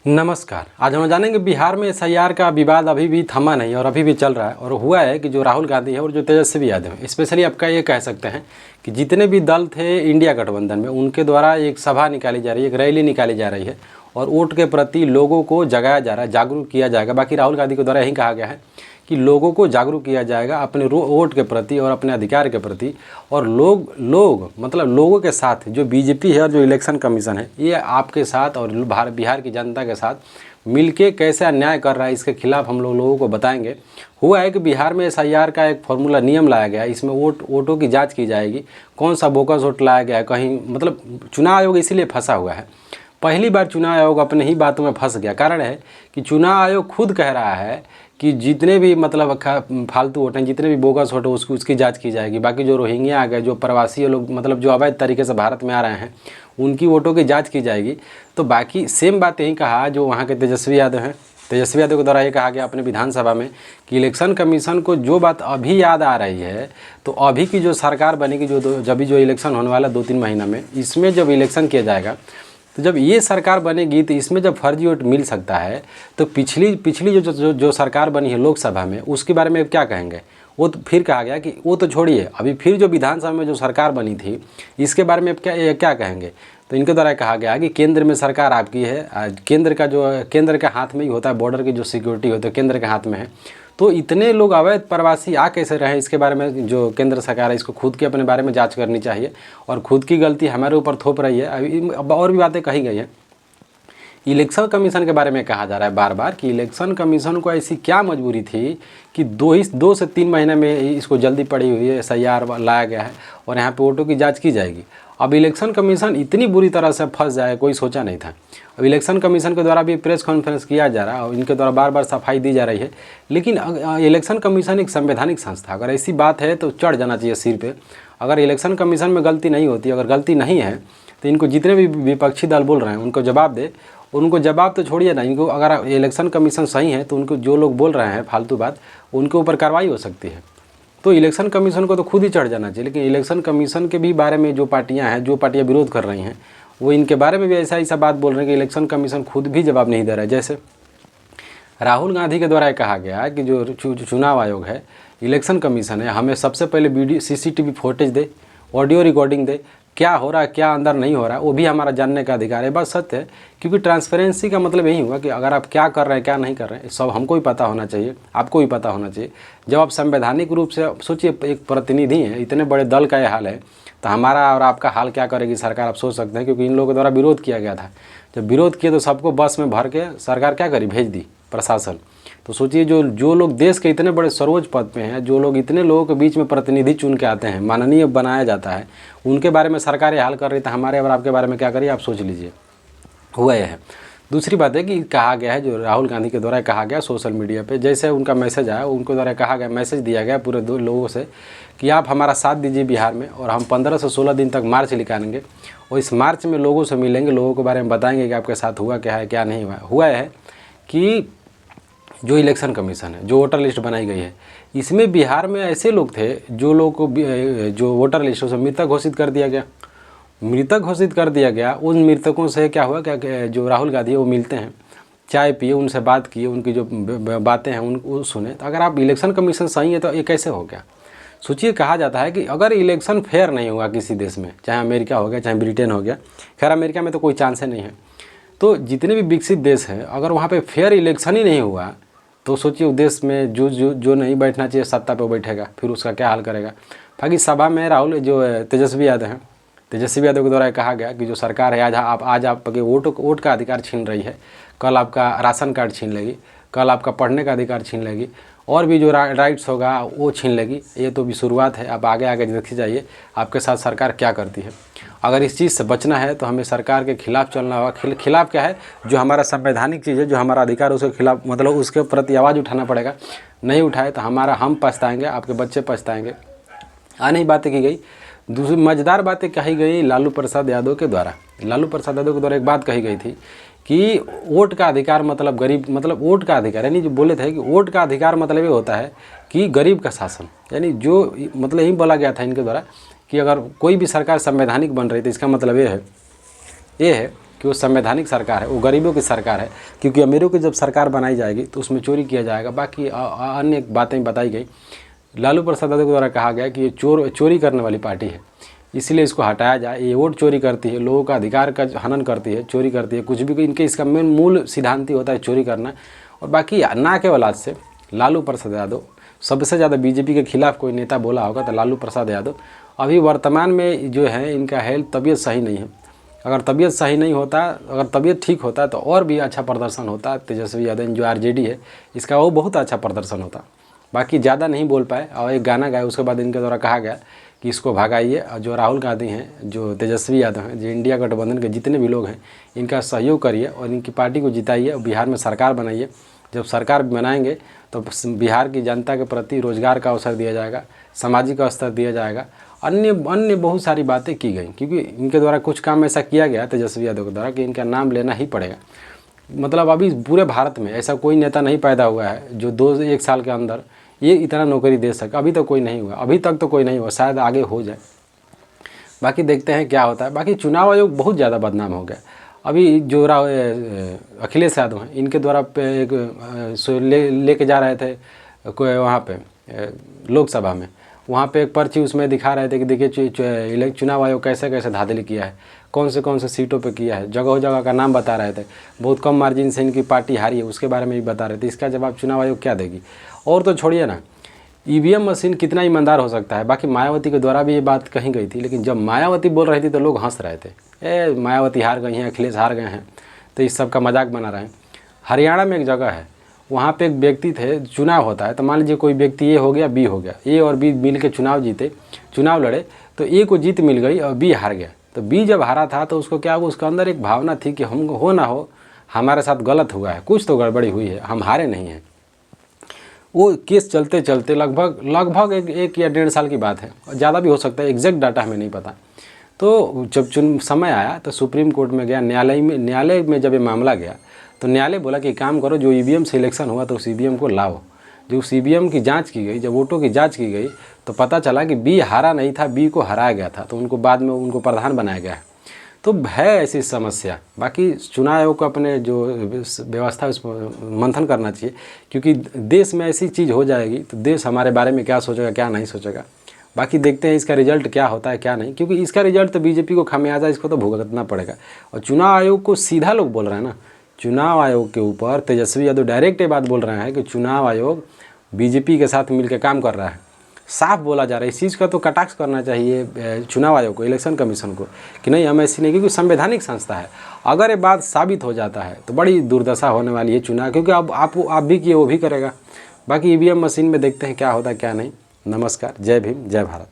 नमस्कार। आज हम जानेंगे बिहार में एसआईआर का विवाद अभी भी थमा नहीं और अभी भी चल रहा है। और हुआ है कि जो राहुल गांधी है और जो तेजस्वी यादव है, स्पेशली आपका ये कह सकते हैं कि जितने भी दल थे इंडिया गठबंधन में, उनके द्वारा एक सभा निकाली जा रही है, एक रैली निकाली जा रही है और वोट के प्रति लोगों को जगाया जा रहा है, जागरूक किया जाएगा। बाकी राहुल गांधी के द्वारा यही कहा गया है कि लोगों को जागरूक किया जाएगा अपने वोट के प्रति और अपने अधिकार के प्रति। और लोग मतलब लोगों के साथ जो बीजेपी है और जो इलेक्शन कमीशन है, ये आपके साथ और बिहार की जनता के साथ मिलके कैसे अन्याय कर रहा है, इसके खिलाफ हम लोगों को बताएंगे। हुआ है कि बिहार में एसआईआर का एक फॉर्मूला नियम लाया गया है। इसमें वोटों की जांच की जाएगी, कौन सा बोगस वोट लाया गया है। कहीं मतलब चुनाव आयोग इसीलिए फंसा हुआ है। पहली बार चुनाव आयोग अपने ही बातों में फंस गया। कारण है कि चुनाव आयोग खुद कह रहा है कि जितने भी मतलब फालतू वोट हैं, जितने भी बोगस वोट हैं, उसकी जांच की जाएगी। बाकी जो रोहिंग्या आ गए, जो प्रवासी लोग मतलब जो अवैध तरीके से भारत में आ रहे हैं, उनकी वोटों की जांच की जाएगी। तो बाकी सेम बात यही कहा जो वहाँ के तेजस्वी यादव हैं। तेजस्वी यादव के द्वारा ये कहा गया अपने विधानसभा में कि इलेक्शन कमीशन को जो बात अभी याद आ रही है, तो अभी की जो सरकार बनेगी, जब इलेक्शन होने वाला 2-3 महीना में, इसमें जब इलेक्शन किया जाएगा, तो जब ये सरकार बनेगी तो इसमें जब फर्जी वोट मिल सकता है, तो पिछली जो सरकार बनी है लोकसभा में, उसके बारे में क्या कहेंगे। वो तो फिर कहा गया कि वो तो छोड़िए, अभी फिर जो विधानसभा में जो सरकार बनी थी, इसके बारे में क्या कहेंगे। तो इनके द्वारा कहा गया कि केंद्र में सरकार आपकी है, केंद्र के हाथ में ही होता है, बॉर्डर की जो सिक्योरिटी होती है केंद्र के हाथ में है। तो इतने लोग अवैध प्रवासी आ कैसे रहे, इसके बारे में जो केंद्र सरकार है, इसको खुद के अपने बारे में जांच करनी चाहिए। और खुद की गलती हमारे ऊपर थोप रही है। अभी और भी बातें कही गई हैं। इलेक्शन कमीशन के बारे में कहा जा रहा है बार बार कि इलेक्शन कमीशन को ऐसी क्या मजबूरी थी कि 2 से 3 महीने में इसको जल्दी पड़ी हुई है, एसआईआर लाया गया है और यहाँ पे वोटों की जांच की जाएगी। अब इलेक्शन कमीशन इतनी बुरी तरह से फंस जाए, कोई सोचा नहीं था। अब इलेक्शन कमीशन के द्वारा भी प्रेस कॉन्फ्रेंस किया जा रहा है और इनके द्वारा बार बार सफाई दी जा रही है। लेकिन इलेक्शन कमीशन एक संवैधानिक संस्था, अगर ऐसी बात है तो चढ़ जाना चाहिए सिर पे। अगर इलेक्शन कमीशन में गलती नहीं होती, अगर गलती नहीं है, तो इनको जितने भी विपक्षी दल बोल रहे हैं उनको जवाब दे। उनको जवाब तो छोड़िए ना, इनको अगर इलेक्शन कमीशन सही है तो उनको जो लोग बोल रहे हैं फालतू बात, उनके ऊपर कार्रवाई हो सकती है। तो इलेक्शन कमीशन को तो खुद ही चढ़ जाना चाहिए। लेकिन इलेक्शन कमीशन के भी बारे में जो पार्टियां विरोध कर रही हैं, वो इनके बारे में भी ऐसा बात बोल रहे हैं कि इलेक्शन कमीशन खुद भी जवाब नहीं दे रहा है। जैसे राहुल गांधी के द्वारा कहा गया कि जो चुनाव आयोग है, इलेक्शन कमीशन है, हमें सबसे पहले CCTV फुटेज दे, ऑडियो रिकॉर्डिंग दे, क्या हो रहा है क्या अंदर नहीं हो रहा है, वो भी हमारा जानने का अधिकार है। बात सत्य है, क्योंकि ट्रांसपेरेंसी का मतलब यही हुआ कि अगर आप क्या कर रहे हैं क्या नहीं कर रहे हैं, सब हमको ही पता होना चाहिए, आपको भी पता होना चाहिए। जब आप संवैधानिक रूप से सोचिए, एक प्रतिनिधि हैं, इतने बड़े दल का ये हाल है, तो हमारा और आपका हाल क्या करेगी सरकार, आप सोच सकते हैं। क्योंकि इन लोगों के द्वारा विरोध किया गया था। जब विरोध किए तो सबको बस में भर के सरकार क्या करी, भेज दी प्रशासन। तो सोचिए, जो लोग देश के इतने बड़े सर्वोच्च पद पे हैं, जो लोग इतने लोगों के बीच में प्रतिनिधि चुन के आते हैं, माननीय बनाया जाता है, उनके बारे में सरकार ये हाल कर रही थी, हमारे और आपके बारे में क्या करिए, आप सोच लीजिए। हुआ यह है। दूसरी बात है कि कहा गया है, जो राहुल गांधी के द्वारा कहा गया सोशल मीडिया पे, जैसे उनका मैसेज आया, उनके द्वारा कहा गया, मैसेज दिया गया पूरे लोगों से कि आप हमारा साथ दीजिए बिहार में, और हम 15 से 16 दिन तक मार्च निकालेंगे और इस मार्च में लोगों से मिलेंगे, लोगों के बारे में बताएंगे कि आपके साथ हुआ क्या है क्या नहीं हुआ। हुआ है कि जो इलेक्शन कमीशन है, जो वोटर लिस्ट बनाई गई है, इसमें बिहार में ऐसे लोग थे जो लोग को जो वोटर लिस्टों से मृतक घोषित कर दिया गया। मृतक घोषित कर दिया गया। उन मृतकों से क्या हुआ, क्या जो राहुल गांधी है वो मिलते हैं, चाय पिए, उनसे बात किए, उनकी जो बातें हैं उनको सुने। तो अगर आप इलेक्शन कमीशन सही है तो ये कैसे हो गया। सोचिए, कहा जाता है कि अगर इलेक्शन फेयर नहीं हुआ किसी देश में, चाहे अमेरिका हो गया चाहे ब्रिटेन हो गया, खैर अमेरिका में तो कोई चांस ही नहीं है, तो जितने भी विकसित देश हैं, अगर वहाँ पर फेयर इलेक्शन ही नहीं हुआ, तो सोचिए देश में जो नहीं बैठना चाहिए सत्ता पे बैठेगा, फिर उसका क्या हाल करेगा। बाकी सभा में राहुल जो तेजस्वी यादव हैं, तेजस्वी यादव के द्वारा कहा गया कि जो सरकार है आज आपके वोट का अधिकार छीन रही है, कल आपका राशन कार्ड छीन लेगी, कल आपका पढ़ने का अधिकार छीन लेगी, और भी जो राइट्स होगा वो छीन लेगी। ये तो भी शुरुआत है, अब आगे आगे देखी जाइए आपके साथ सरकार क्या करती है। अगर इस चीज़ से बचना है तो हमें सरकार के खिलाफ चलना होगा। खिलाफ क्या है, जो हमारा संवैधानिक चीज़ है, जो हमारा अधिकार है, उसके खिलाफ मतलब उसके प्रति आवाज़ उठाना पड़ेगा। नहीं उठाए तो हम पछताएंगे, आपके बच्चे पछताएंगे। आने बातें की गई, दूसरी मज़ेदार बातें कही गई लालू प्रसाद यादव के द्वारा। लालू प्रसाद यादव के द्वारा एक बात कही गई थी कि वोट का अधिकार मतलब गरीब, मतलब वोट का अधिकार, यानी जो बोले थे कि वोट का अधिकार मतलब ये होता है कि गरीब का शासन। यानी जो मतलब यही बोला गया था इनके द्वारा कि अगर कोई भी सरकार संवैधानिक बन रही थी, इसका मतलब ये है कि वो संवैधानिक सरकार है, वो गरीबों की सरकार है, क्योंकि अमीरों की जब सरकार बनाई जाएगी तो उसमें चोरी किया जाएगा। बाकी अन्य बातें बताई गई। लालू प्रसाद यादव के द्वारा कहा गया कि ये चोरी करने वाली पार्टी है, इसलिए इसको हटाया जाए। ये वोट चोरी करती है, लोगों का अधिकार का हनन करती है, चोरी करती है, कुछ भी इनके इसका मूल सिद्धांत ही होता है चोरी करना। और बाकी ना केवल आज से लालू प्रसाद यादव, सबसे ज़्यादा बीजेपी के खिलाफ कोई नेता बोला होगा तो लालू प्रसाद यादव। अभी वर्तमान में जो है इनका तबीयत सही नहीं है। अगर तबीयत सही नहीं होता, अगर तबीयत ठीक होता तो और भी अच्छा प्रदर्शन होता। तेजस्वी यादव जो आरजेडी है इसका वो बहुत अच्छा प्रदर्शन होता। बाकी ज़्यादा नहीं बोल पाए और एक गाना गाया, उसके बाद इनके द्वारा कहा गया कि इसको भगाइए। और जो राहुल गांधी हैं, जो तेजस्वी यादव हैं, जो इंडिया गठबंधन के जितने भी लोग हैं, इनका सहयोग करिए और इनकी पार्टी को जिताइए और बिहार में सरकार बनाइए। जब सरकार बनाएंगे तो बिहार की जनता के प्रति रोजगार का अवसर दिया जाएगा, सामाजिक स्तर दिया जाएगा, अन्य बहुत सारी बातें की गई। क्योंकि इनके द्वारा कुछ काम ऐसा किया गया तेजस्वी यादव के द्वारा कि इनका नाम लेना ही पड़ेगा। मतलब अभी पूरे भारत में ऐसा कोई नेता नहीं पैदा हुआ है जो 2-1 साल के अंदर ये इतना नौकरी दे सके। अभी तक कोई नहीं हुआ, अभी तक तो कोई नहीं हुआ, शायद आगे हो जाए। बाकी देखते हैं क्या होता है। बाकी चुनाव आयोग बहुत ज़्यादा बदनाम हो गया। अभी जो अखिलेश यादव हैं, इनके द्वारा लेके जा रहे थे कोई वहाँ पे लोकसभा में, वहाँ पे एक पर्ची उसमें दिखा रहे थे कि देखिए चुनाव आयोग कैसे कैसे धांधली किया है, कौन से सीटों पे किया है, जगह जगह का नाम बता रहे थे। बहुत कम मार्जिन से इनकी पार्टी हारी है, उसके बारे में भी बता रहे थे। इसका जवाब चुनाव आयोग क्या देगी? और तो छोड़िए ना, ईवीएम मशीन कितना ईमानदार हो सकता है। बाकी मायावती के द्वारा भी ये बात कही गई थी, लेकिन जब मायावती बोल रही थी तो लोग हंस रहे थे, मायावती हार गई हैं, अखिलेश हार गए हैं, तो इस सब का मजाक बना रहे हैं। हरियाणा में एक जगह है, वहाँ पे एक व्यक्ति थे, चुनाव होता है तो मान लीजिए कोई व्यक्ति ए हो गया, बी हो गया, ए और बी मिल के चुनाव लड़े, तो ए को जीत मिल गई और बी हार गया। तो बी जब हारा था तो उसको क्या हुआ, उसके अंदर एक भावना थी कि हम हो ना हो, हमारे साथ गलत हुआ है, कुछ तो गड़बड़ी हुई है, हम हारे नहीं हैं। वो केस चलते चलते लगभग एक या 1.5 साल की बात है, ज़्यादा भी हो सकता है, एग्जैक्ट डाटा हमें नहीं पता। तो जब समय आया तो सुप्रीम कोर्ट में गया, न्यायालय में जब ये मामला गया तो न्यायालय बोला कि काम करो, जो ईवीएम से इलेक्शन हुआ तो उस ईवीएम को लाओ। जो उस ईवीएम की जांच की गई, जब वोटों की जांच की गई तो पता चला कि बी हारा नहीं था, बी को हराया गया था। तो उनको बाद में उनको प्रधान बनाया गया है। तो है ऐसी समस्या। बाकी चुनाव आयोग को अपने जो व्यवस्था उस मंथन करना चाहिए, क्योंकि देश में ऐसी चीज़ हो जाएगी तो देश हमारे बारे में क्या सोचेगा क्या नहीं सोचेगा। बाकी देखते हैं इसका रिजल्ट क्या होता है क्या नहीं, क्योंकि इसका रिजल्ट तो बीजेपी को खामियाजा इसको तो भुगतना पड़ेगा। और चुनाव आयोग को सीधा लोग बोल रहे हैं ना, चुनाव आयोग के ऊपर तेजस्वी यादव डायरेक्ट ये बात बोल रहे हैं कि चुनाव आयोग बीजेपी के साथ मिलकर काम कर रहा है। साफ बोला जा रहा है। इस चीज़ का तो कटाक्ष करना चाहिए चुनाव आयोग को, इलेक्शन कमीशन को, कि नहीं हम ऐसी नहीं, क्योंकि संवैधानिक संस्था है। अगर ये बात साबित हो जाता है तो बड़ी दुर्दशा होने वाली है चुनाव, क्योंकि अब आप भी किए वो भी करेगा। बाकी ईवीएम मशीन में देखते हैं क्या होता है क्या नहीं। नमस्कार, जय भीम, जय भारत।